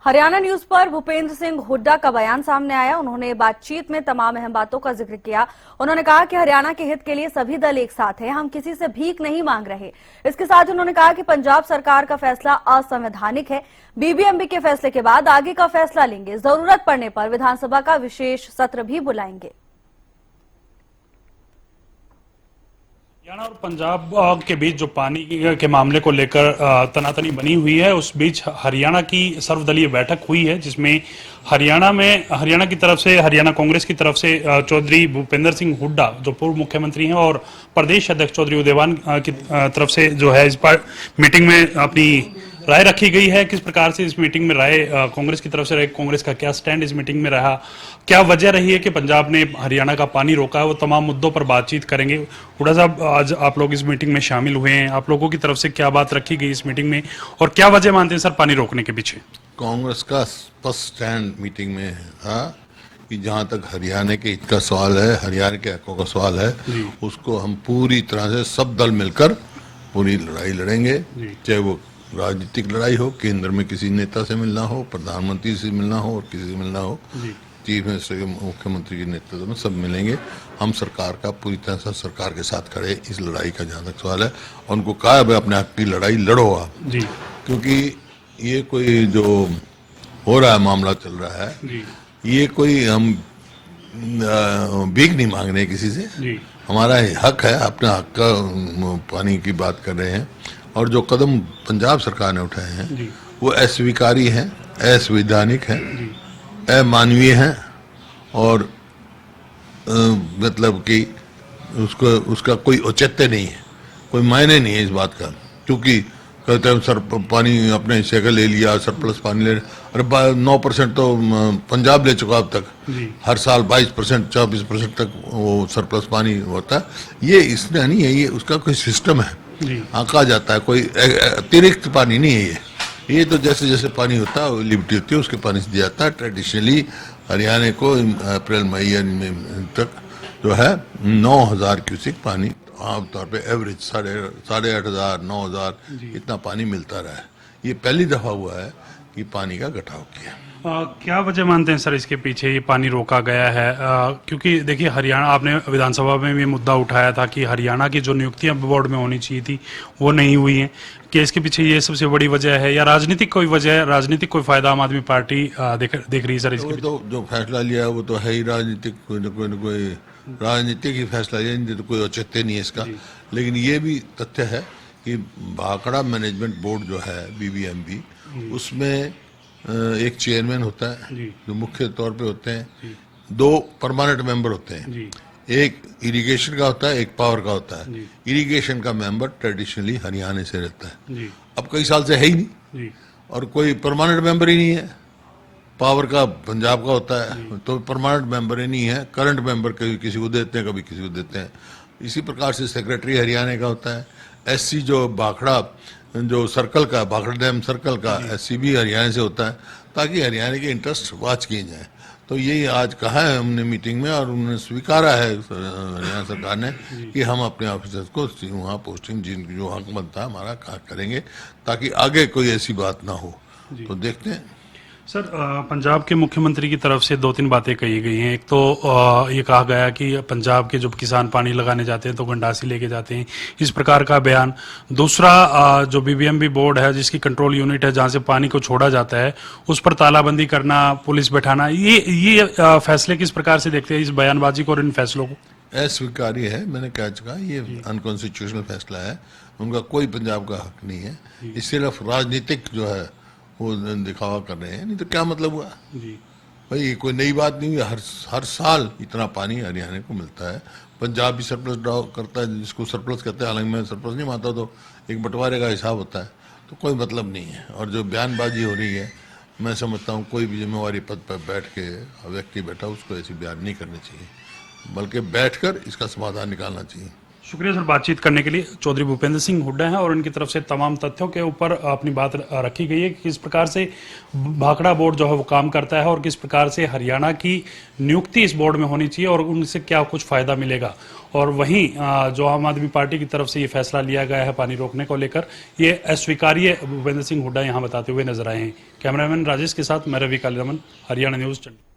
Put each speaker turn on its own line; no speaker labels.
Haryana news पर भूपेंद्र सिंह हुड्डा का बयान सामने आया। उन्होंने बातचीत में तमाम अहम बातों का जिक्र किया। उन्होंने कहा कि हरियाणा के हित के लिए सभी दल एक साथ हैं, हम किसी से भीख नहीं मांग रहे। इसके साथ ही उन्होंने कहा कि पंजाब सरकार का फैसला असंवैधानिक है। बीबीएमबी के फैसले के बाद आगे का फैसला लेंगे। जरूरत पड़ने पर विधानसभा का विशेष सत्र भी बुलाएंगे।
हरियाणा और पंजाब के बीच जो पानी के मामले को लेकर तनातनी बनी हुई है, उस बीच हरियाणा की सर्वदलीय बैठक हुई है, जिसमें हरियाणा की तरफ से, हरियाणा कांग्रेस की तरफ से चौधरी भूपेंद्र सिंह हुड्डा जो पूर्व मुख्यमंत्री हैं और प्रदेश अध्यक्ष चौधरी उदयवान की तरफ से जो है इस पर मीटिंग में अपनी राय रखी गई है। किस प्रकार से इस मीटिंग में राय कांग्रेस की तरफ से रही, कांग्रेस का क्या स्टैंड इस मीटिंग में रहा, क्या वजह रही है कि पंजाब ने हरियाणा का पानी रोका है, वो तमाम मुद्दों पर बातचीत करेंगे। हुड्डा साहब, आज आप लोग इस मीटिंग में शामिल हुए हैं, आप लोगों की तरफ से क्या बात रखी गई इस मीटिंग में और क्या वजह मानते हैं सर पानी रोकने के पीछे?
कांग्रेस का स्पष्ट स्टैंड मीटिंग में था कि जहां तक हरियाणा के हित का सवाल है, हरियाणा के हकों का सवाल है, उसको हम पूरी तरह से सब दल मिलकर पूरी लड़ाई लड़ेंगे। चाहे वो राजनीतिक लड़ाई हो, केंद्र में किसी नेता से मिलना हो, प्रधानमंत्री से मिलना हो और किसी से मिलना हो, चीफ मिनिस्टर के, मुख्यमंत्री के नेतृत्व में सब मिलेंगे। हम सरकार का पूरी तरह से सरकार के साथ खड़े इस लड़ाई का जहाँ तक सवाल है। और उनको कहा भाई अपने हक की लड़ाई लड़ो आप, क्योंकि ये कोई जो हो रहा है, मामला चल रहा है, ये कोई हम भीख नहीं मांग रहे किसी से। हमारा हक है, अपने हक का पानी की बात कर रहे हैं। और जो कदम पंजाब सरकार ने उठाए हैं वो अस्वीकारी हैं, असंवैधानिक हैं, अमानवीय हैं और मतलब कि उसका कोई औचित्य नहीं है, कोई मायने नहीं है इस बात का। क्योंकि कहते हैं सर पानी अपने हिस्से का ले लिया, सरप्लस पानी ले, अरे 9% तो पंजाब ले चुका अब तक। हर साल 22%, 24% तक वो सरप्लस पानी होता है। ये इसलिए नहीं है, ये उसका कोई सिस्टम है, आंका जाता है, कोई अतिरिक्त पानी नहीं है ये तो जैसे जैसे पानी होता है लिमिट होती है उसके पानी से दिया जाता है। ट्रेडिशनली हरियाणा को अप्रैल मई तक जो है 9,000 क्यूसिक पानी आमतौर पे एवरेज 8,500 9,000 इतना पानी मिलता रहा है। ये पहली दफा हुआ है कि पानी का घटाव किया।
क्या वजह मानते हैं सर इसके पीछे ये पानी रोका गया है? क्योंकि देखिए हरियाणा, आपने विधानसभा में भी मुद्दा उठाया था कि हरियाणा की जो नियुक्तियां बोर्ड में होनी चाहिए थी वो नहीं हुई हैं। कि इसके पीछे ये सबसे बड़ी वजह है या राजनीतिक कोई वजह है, राजनीतिक कोई फायदा आम आदमी पार्टी देख रही है सर इसके?
तो जो फैसला लिया वो तो है ही राजनीतिक, कोई राजनीतिक ही फैसला लिया, तो कोई औचित्य नहीं है इसका। लेकिन ये भी तथ्य है कि भाखड़ा मैनेजमेंट बोर्ड जो है बीबीएमबी, उसमें एक चेयरमैन होता है जो मुख्य तौर पे होते हैं, 2 परमानेंट मेंबर होते हैं, एक इरिगेशन का होता है, एक पावर का होता है। इरिगेशन का मेंबर ट्रेडिशनली हरियाणा से रहता है, अब कई साल से है ही नहीं, और कोई परमानेंट मेंबर ही नहीं है। पावर का पंजाब का होता है तो परमानेंट मेंबर ही नहीं है, करंट मेंबर कभी किसी को देते हैं, कभी किसी को देते हैं। इसी प्रकार से सेक्रेटरी हरियाणा का होता है। एससी जो भाखड़ा जो सर्कल का, भाखड़ा डैम सर्कल का एससी भी हरियाणा से होता है, ताकि हरियाणा के इंटरेस्ट वॉच किए जाए। तो यही आज कहा है हमने मीटिंग में, और उन्होंने स्वीकारा है हरियाणा सरकार ने कि हम अपने ऑफिसर्स को वहाँ पोस्टिंग जिनकी जो हक बनता है हमारा करेंगे, ताकि आगे कोई ऐसी बात ना हो। तो देखते हैं
सर। पंजाब के मुख्यमंत्री की तरफ से 2-3 बातें कही गई हैं। एक तो ये कहा गया कि पंजाब के जो किसान पानी लगाने जाते हैं तो गंडासी लेके जाते हैं, इस प्रकार का बयान। दूसरा, जो बीबीएमबी बोर्ड है जिसकी कंट्रोल यूनिट है जहां से पानी को छोड़ा जाता है, उस पर तालाबंदी करना, पुलिस बैठाना, ये फैसले किस प्रकार से देखते हैं, इस बयानबाजी को और इन फैसलों को?
अस्वीकार्य है, मैंने कह चुका, ये अनकॉन्स्टिट्यूशनल फैसला है। उनका कोई पंजाब का हक नहीं है। ये सिर्फ राजनीतिक जो है वो दिखावा कर रहे हैं, नहीं तो क्या मतलब हुआ भाई? ये कोई नई बात नहीं हुई। हर साल इतना पानी हरियाणा को मिलता है। पंजाब भी सरप्लस ड्रॉ करता है, जिसको सरप्लस कहते हैं, हालांकि मैं सरप्लस नहीं मानता, तो एक बंटवारे का हिसाब होता है, तो कोई मतलब नहीं है। और जो बयानबाजी हो रही है, मैं समझता हूँ कोई भी जिम्मेवारी पद पर बैठ के व्यक्ति बैठा उसको ऐसी बयान नहीं करनी चाहिए, बल्कि बैठकर इसका समाधान निकालना चाहिए।
शुक्रिया सर बातचीत करने के लिए। चौधरी भूपेंद्र सिंह हुड्डा हैं और उनकी तरफ से तमाम तथ्यों के ऊपर अपनी बात रखी गई है कि किस प्रकार से भाखड़ा बोर्ड जो है वो काम करता है और किस प्रकार से हरियाणा की नियुक्ति इस बोर्ड में होनी चाहिए और उनसे क्या कुछ फायदा मिलेगा। और वहीं जो आम आदमी पार्टी की तरफ से ये फैसला लिया गया है पानी रोकने को लेकर, ये अस्वीकार्य भूपेंद्र सिंह हुड्डा यहाँ बताते हुए नजर आए हैं। कैमरामैन राजेश के साथ मैं रवि कालीरमन, हरियाणा न्यूज चंडीगढ़।